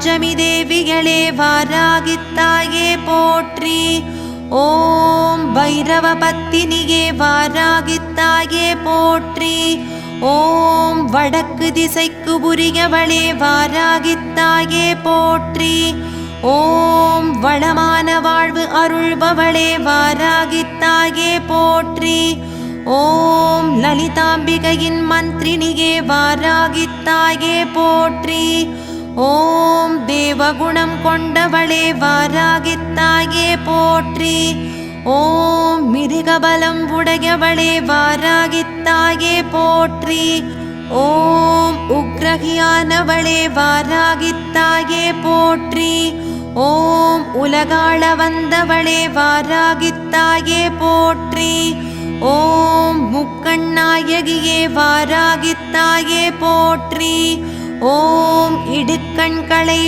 பஞ்சமி தேவிகளே வாராகித்தாயே போற்றி. ஓம் பைரவ பத்தினியே வாராகித்தாயே போற்றி. ஓம் வடக்கு திசைக்கு உரியவளே வாராகித்தாயே போற்றி. ஓம் வளமான வாழ்வு அருள்பவளே வாராகித்தாயே போற்றி. ஓம் லலிதாம்பிகையின் மந்திரினியே வாராகித்தாயே போற்றி. ஓம் தேவகுணம் கொண்டவளே வாராகித்தாயே போற்றி. ஓம் மிருகபலம் உடையவளே வாராகித்தாயே போற்றி. ஓம் உக்ரகியானவளே வாராகித்தாயே போற்றி. ஓம் உலகாள வந்தவளே வாராகித்தாயே போற்றி. ஓம் முக்கண்ணாயகியே வாராகித்தாயே போற்றி. ஓம் இடுக்கண்களை